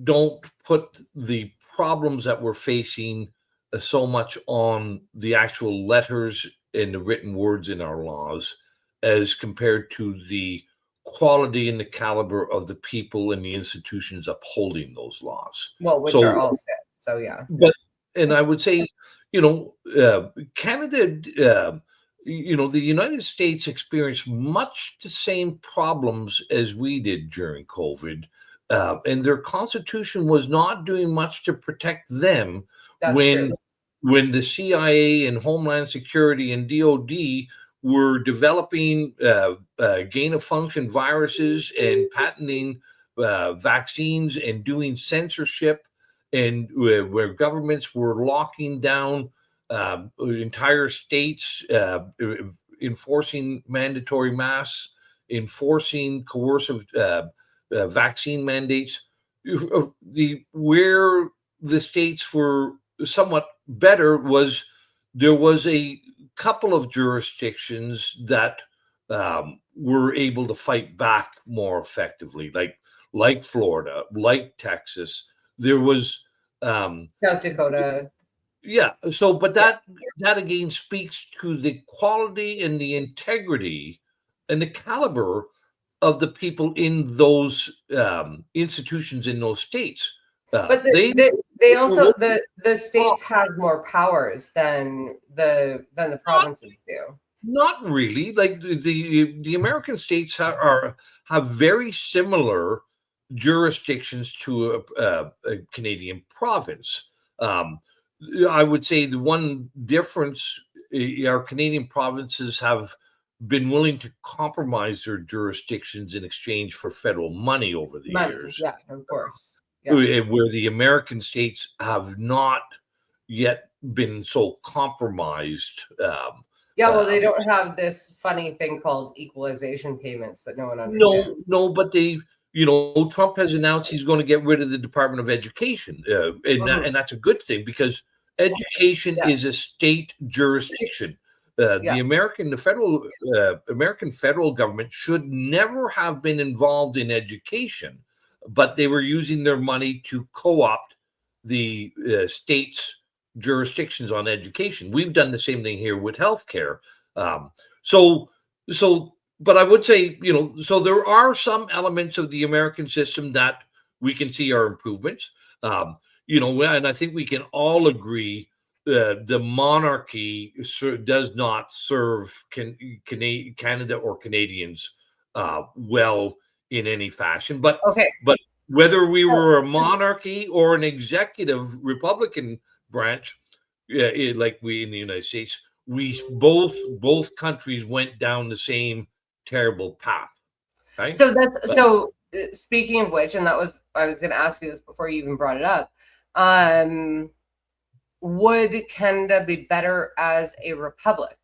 don't put the problems that we're facing so much on the actual letters and the written words in our laws as compared to the quality and the caliber of the people and the institutions upholding those laws. Well, which are all set. So yeah. And I would say, Canada, the United States experienced much the same problems as we did during COVID. And their constitution was not doing much to protect them. That's when true. When the CIA and Homeland Security and DOD were developing gain-of-function viruses and patenting vaccines and doing censorship, and where governments were locking down entire states, enforcing mandatory masks, enforcing coercive vaccine mandates. Where the states were somewhat better was there was a couple of jurisdictions that were able to fight back more effectively, like Florida, like Texas. There was South Dakota. Yeah. So, but that again speaks to the quality and the integrity and the caliber of the people in those institutions in those states. But they also the states have more powers than the provinces do. Not really. Like the American states have very similar jurisdictions to a Canadian province. I would say the one difference, our Canadian provinces have been willing to compromise their jurisdictions in exchange for federal money over the years. Yeah, of course. Yeah. Where the American states have not yet been so compromised. Well, they don't have this funny thing called equalization payments that no one understands. No, but Trump has announced he's going to get rid of the Department of Education, and that's a good thing because education is a state jurisdiction. The American federal government should never have been involved in education, but they were using their money to co-opt the state's jurisdictions on education. We've done the same thing here with healthcare. But I would say, so there are some elements of the American system that we can see are improvements. And I think we can all agree the monarchy does not serve Canada or Canadians well in any fashion. But whether we were a monarchy or an executive Republican branch, like we in the United States, we both countries went down the same terrible path. Right. So that's so. Speaking of which, and I was going to ask you this before you even brought it up. Would Canada be better as a republic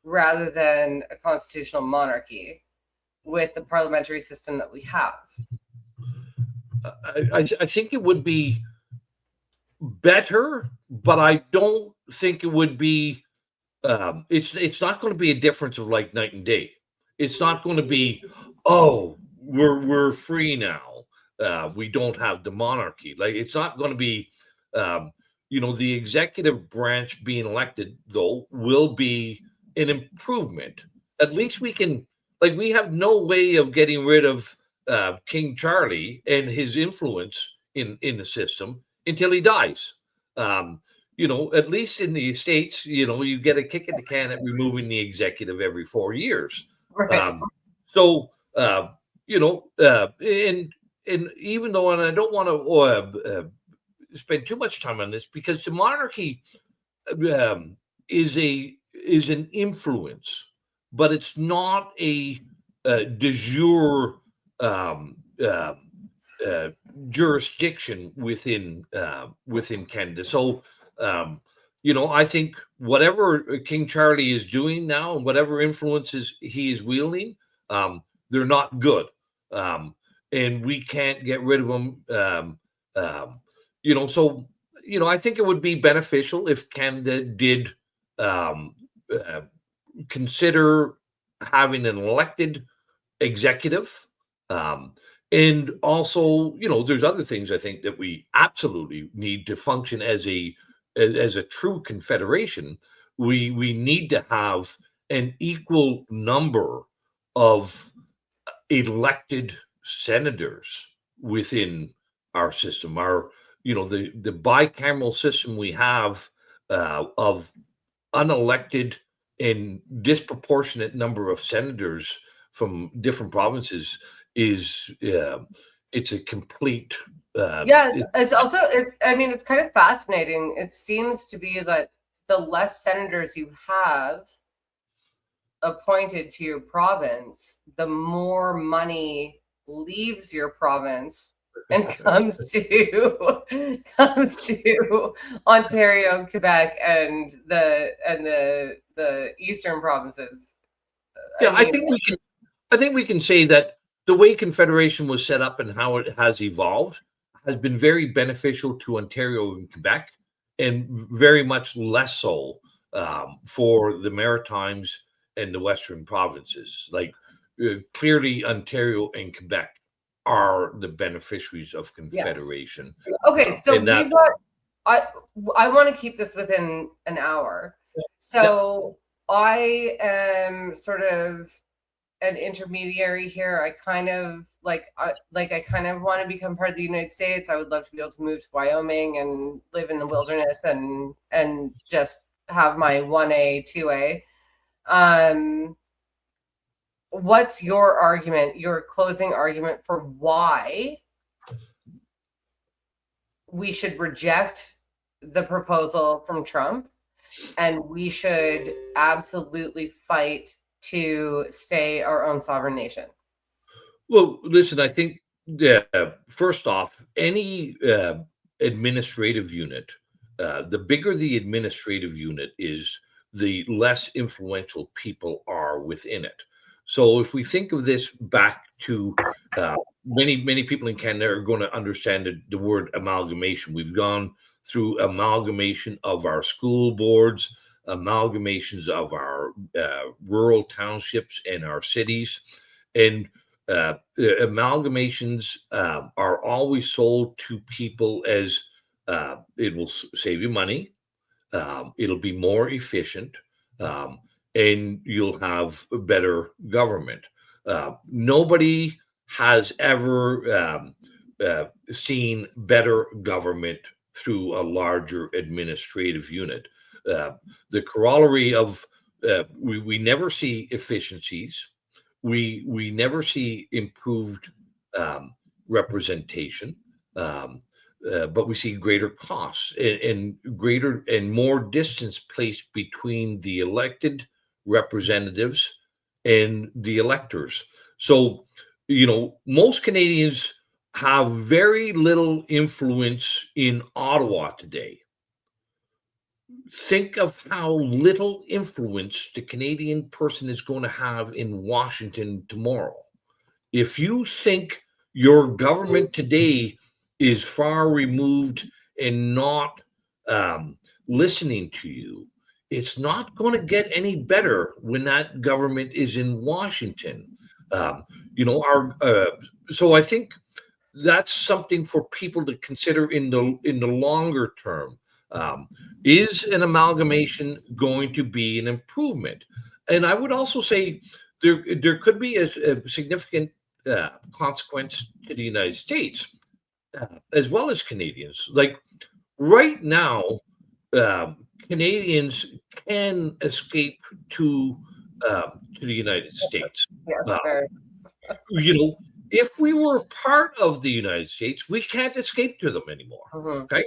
rather than a constitutional monarchy with the parliamentary system that we have? I think it would be better, but I don't think it would be. It's not going to be a difference of like night and day. It's not going to be, oh, we're free now. We don't have the monarchy. Like, it's not going to be. The executive branch being elected, though, will be an improvement. At least we can, we have no way of getting rid of King Charlie and his influence in the system until he dies. At least in the States, you get a kick at the can at removing the executive every 4 years. Right. And even though, and I don't want to spend too much time on this, because the monarchy is an influence, but it's not a de jure jurisdiction within Canada. So I think whatever King Charlie is doing now and whatever influences he is wielding, they're not good, and we can't get rid of them. I think it would be beneficial if Canada did consider having an elected executive. And also, there's other things I think that we absolutely need to function as a true confederation. We need to have an equal number of elected senators within our system. The bicameral system we have of unelected and disproportionate number of senators from different provinces is it's a complete it's kind of fascinating. It seems to be that the less senators you have appointed to your province, the more money leaves your province and comes to Ontario, Quebec, and the eastern provinces. I think we can say that the way Confederation was set up and how it has evolved has been very beneficial to Ontario and Quebec, and very much less so for the Maritimes and the Western provinces. Clearly, Ontario and Quebec are the beneficiaries of Confederation. Yes. Okay, so we've got. I want to keep this within an hour. So I am sort of an intermediary here. I kind of I kind of want to become part of the United States. I would love to be able to move to Wyoming and live in the wilderness and just have my 1A, 2A. What's your argument, your closing argument for why we should reject the proposal from Trump and we should absolutely fight to stay our own sovereign nation? Well, listen, I think first off, any administrative unit, the bigger the administrative unit is, the less influential people are within it. So if we think of this back to many people in Canada are going to understand the word amalgamation. We've gone through amalgamation of our school boards, amalgamations of our rural townships and our cities, and amalgamations are always sold to people as it will save you money, it'll be more efficient, and you'll have a better government. Nobody has ever seen better government through a larger administrative unit. The corollary of we never see efficiencies. We never see improved representation, but we see greater costs and greater and more distance placed between the elected representatives and the electors. So, most Canadians have very little influence in Ottawa today. Think of how little influence the Canadian person is going to have in Washington tomorrow. If you think your government today is far removed and not listening to you, it's not going to get any better when that government is in Washington. So I think that's something for people to consider in the longer term. Is an amalgamation going to be an improvement? And I would also say there could be a significant consequence to the United States as well as Canadians. Like right now, Canadians can escape to the United States. If we were part of the United States, we can't escape to them anymore. Okay,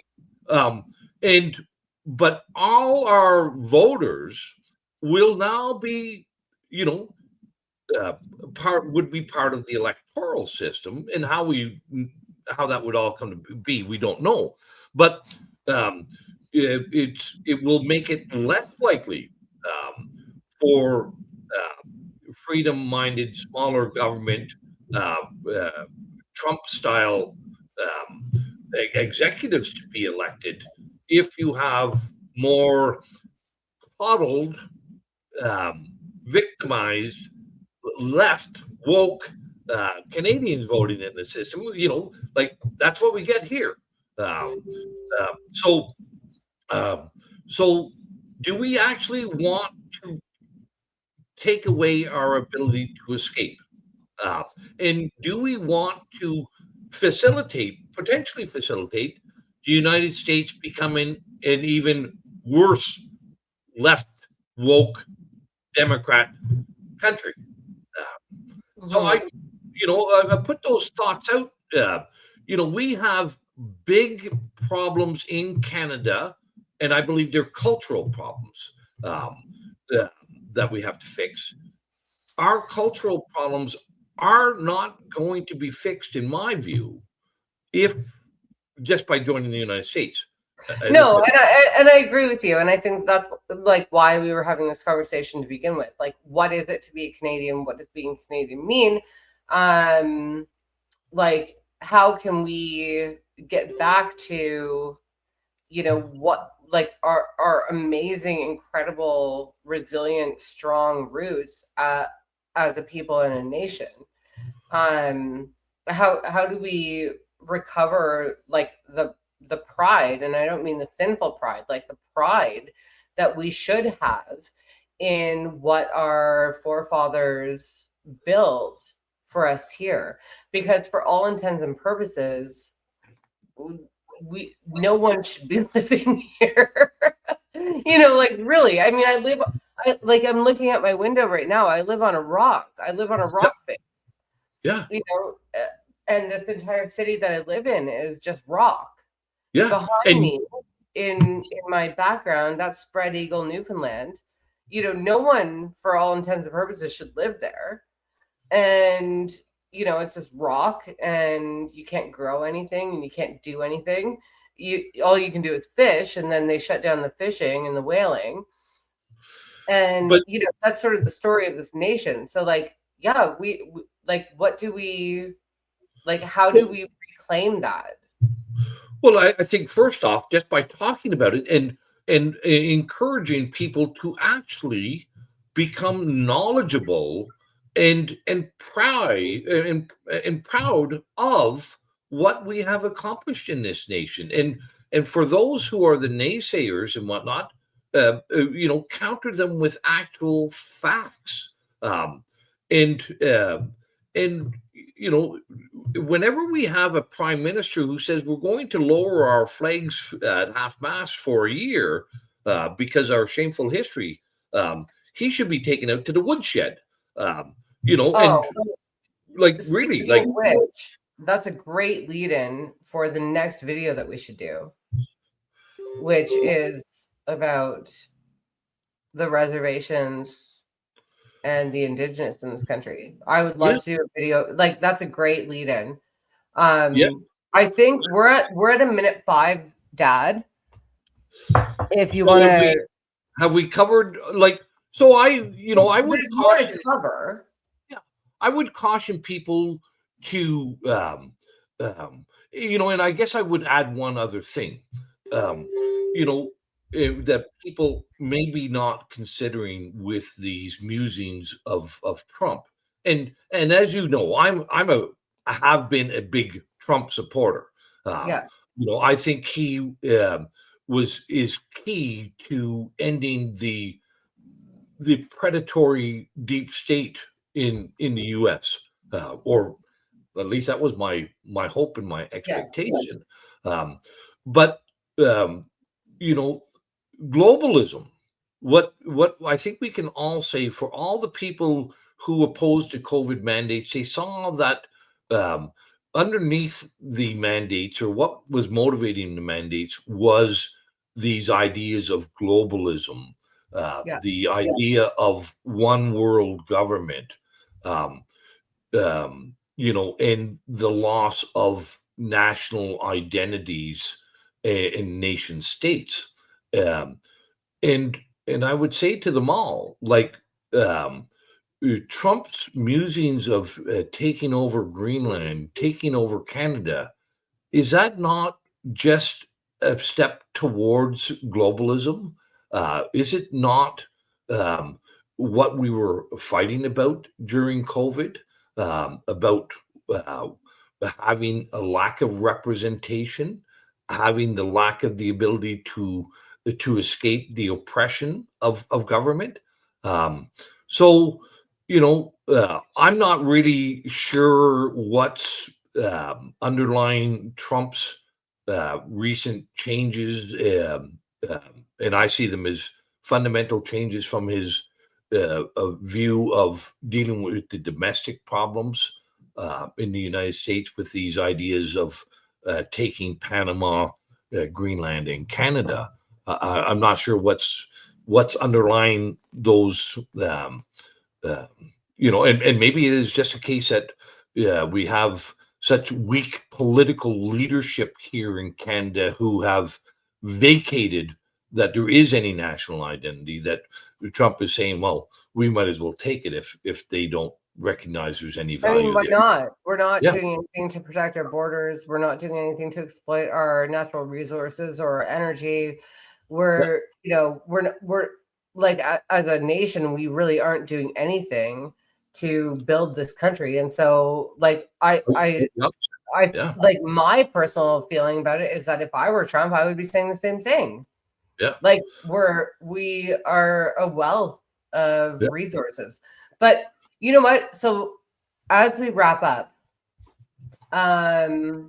but all our voters will now be, would be part of the electoral system, and how that would all come to be, we don't know. But it will make it less likely for freedom-minded, smaller government, Trump-style executives to be elected if you have more coddled, victimized, left woke Canadians voting in the system. Like that's what we get here. So do we actually want to take away our ability to escape? And do we want to potentially facilitate the United States becoming an even worse left woke Democrat country? So I put those thoughts out. We have big problems in Canada, and I believe they're cultural problems that we have to fix. Our cultural problems are not going to be fixed, in my view, if just by joining the United States. No, and I agree with you, and I think that's like why we were having this conversation to begin with. Like, what is it to be a Canadian? What does being Canadian mean? Like, how can we get back to, what like our amazing, incredible, resilient, strong roots as a people and a nation? How do we recover like the pride, and I don't mean the sinful pride, like the pride that we should have in what our forefathers built for us here? Because for all intents and purposes, no one should be living here. Like really, I mean, I'm looking at my window right now. I live on a rock. I live on a rock face. Yeah. And this entire city that I live in is just rock. Yeah. Behind me, in my background, that's Spread Eagle, Newfoundland. No one, for all intents and purposes, should live there. And it's just rock, and you can't grow anything, and you can't do anything. All you can do is fish, and then they shut down the fishing and the whaling. And that's sort of the story of this nation. So we what do we how do we reclaim that? Well, I think first off, just by talking about it and encouraging people to actually become knowledgeable and proud of what we have accomplished in this nation, and for those who are the naysayers and whatnot, counter them with actual facts, whenever we have a prime minister who says we're going to lower our flags at half-mast for a year because our shameful history, he should be taken out to the woodshed. And like really, like which, that's a great lead-in for the next video that we should do, which is about the reservations and the indigenous in this country. I would love to do a video. Like, that's a great lead-in. I think we're at a minute 5, Dad. If you want to, have we covered, like, so I would caution, cover. Yeah, I would caution people to, and I guess I would add one other thing, that people may be not considering with these musings of Trump. And as you know, I have been a big Trump supporter. I think he is key to ending the predatory deep state in the U.S. Or at least that was my hope and my expectation. But globalism. What I think we can all say, for all the people who opposed to COVID mandates, they saw that underneath the mandates, or what was motivating the mandates, was these ideas of globalism, the idea of one world government, and the loss of national identities in nation states. And I would say to them all, like, Trump's musings of taking over Greenland, taking over Canada, is that not just a step towards globalism? Is it not what we were fighting about during COVID, about having a lack of representation, having the lack of the ability to escape the oppression of government? So, I'm not really sure what's underlying Trump's recent changes, and I see them as fundamental changes from his view of dealing with the domestic problems in the United States, with these ideas of taking Panama, Greenland, and Canada. I'm not sure what's underlying those, and maybe it is just a case that we have such weak political leadership here in Canada who have vacated that there is any national identity, that Trump is saying, well, we might as well take it if they don't recognize there's any value. I mean, why not? We're not doing anything to protect our borders. We're not doing anything to exploit our natural resources or energy. We're like, as a nation, we really aren't doing anything to build this country. And so, like, I like, my personal feeling about it is that if I were Trump, I would be saying the same thing. Like, we are a wealth of resources. But you know what? So as we wrap up, I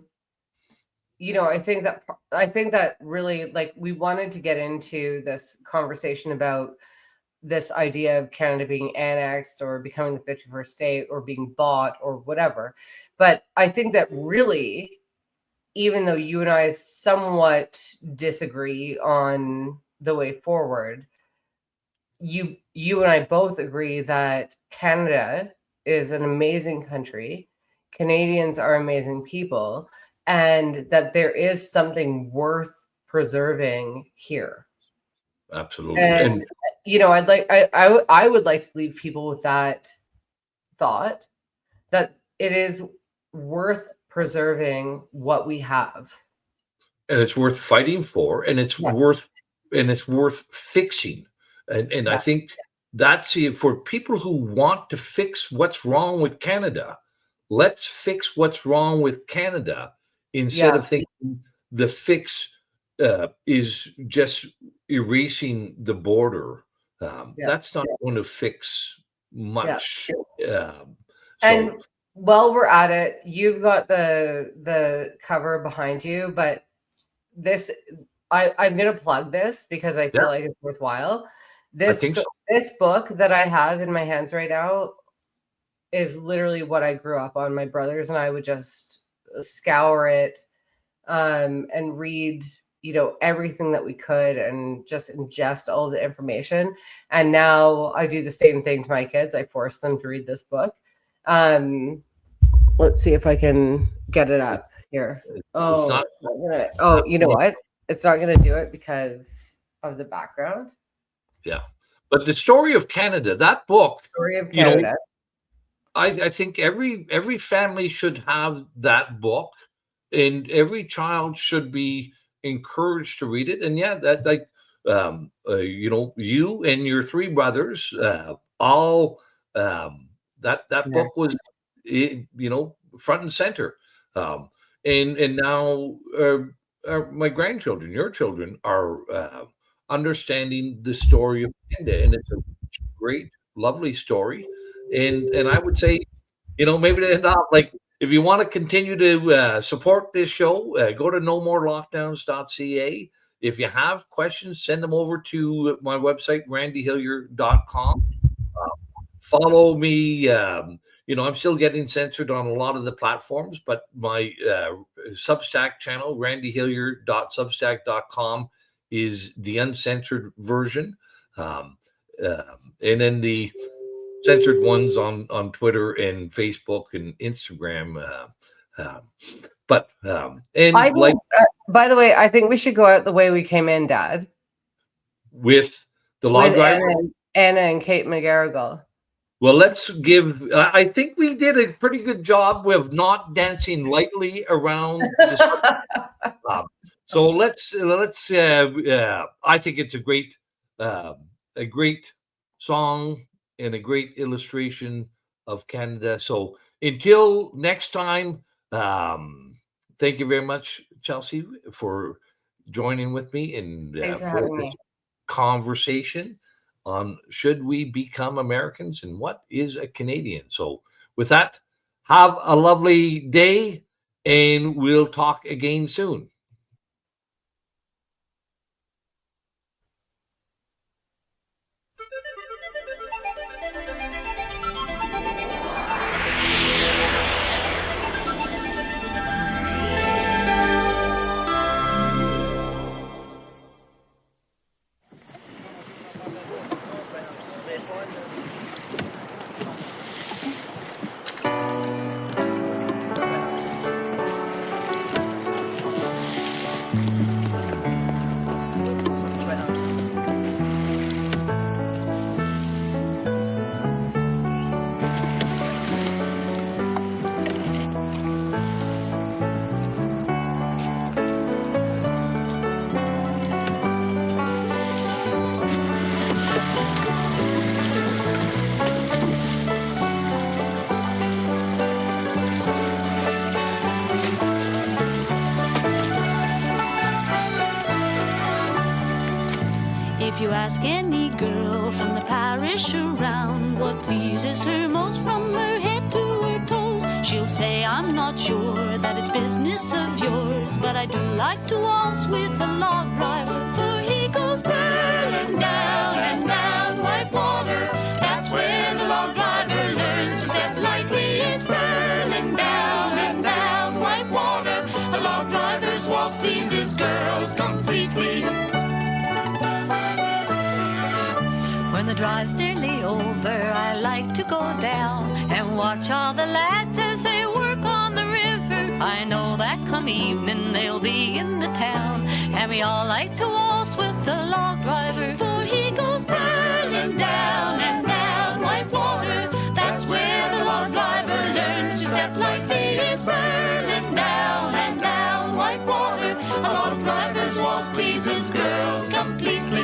think that really, like, we wanted to get into this conversation about this idea of Canada being annexed or becoming the 51st state or being bought or whatever. But I think that really, even though you and I somewhat disagree on the way forward, you and I both agree that Canada is an amazing country. Canadians are amazing people, and that there is something worth preserving here. Absolutely. And I would like to leave people with that thought, that it is worth preserving what we have, and it's worth fighting for, and it's worth fixing. And I think that's it for people who want to fix what's wrong with Canada. Let's fix what's wrong with Canada instead of thinking the fix is just erasing the border. That's not going to fix much. And while we're at it, you've got the cover behind you, but this, I'm going to plug this because I feel like it's worthwhile. This book that I have in my hands right now is literally what I grew up on. My brothers and I would just scour it and read, everything that we could and just ingest all the information. And now I do the same thing to my kids. I force them to read this book. Let's see if I can get it up here. Oh, you know what? It's not going to do it because of the background. Yeah. But the Story of Canada, that book, Story of Canada. I think every family should have that book, and every child should be encouraged to read it. And yeah, that you and your three brothers all that book was front and center, and now my grandchildren, your children, are understanding the story of Canada, and it's a great, lovely story. And I would say, maybe to end up, like, if you want to continue to support this show, go to nomorlockdowns.ca. If you have questions, send them over to my website, randyhillier.com. Follow me. I'm still getting censored on a lot of the platforms, but my Substack channel, randyhillier.substack.com, is the uncensored version. And then the censored ones on Twitter and Facebook and Instagram. By the way, I think we should go out the way we came in, Dad. With the log driver? Anna and Kate McGarrigle. Well, let's give. I think we did a pretty good job with not dancing lightly around. So let's. I think it's a great song and a great illustration of Canada. So until next time, thank you very much, Chelsea, for joining with me and for this conversation on should we become Americans and what is a Canadian. So with that, have a lovely day, and we'll talk again soon. If you ask any girl from the parish around what pleases her most from her head to her toes, she'll say, I'm not sure that it's business of yours, but I do like to waltz with a log driver, for he goes burning down and down white water. That's where the log driver learns to step lightly. It's burning down and down white water. A log driver's waltz pleases girls completely. When the drive's nearly over, I like to go down and watch all the lads as they work on the river. I know that come evening they'll be in the town, and we all like to waltz with the log driver, for he goes burning down and down white water. That's where the log driver learns to step lightly. It's burning down and down white water. A log driver's waltz pleases girls completely.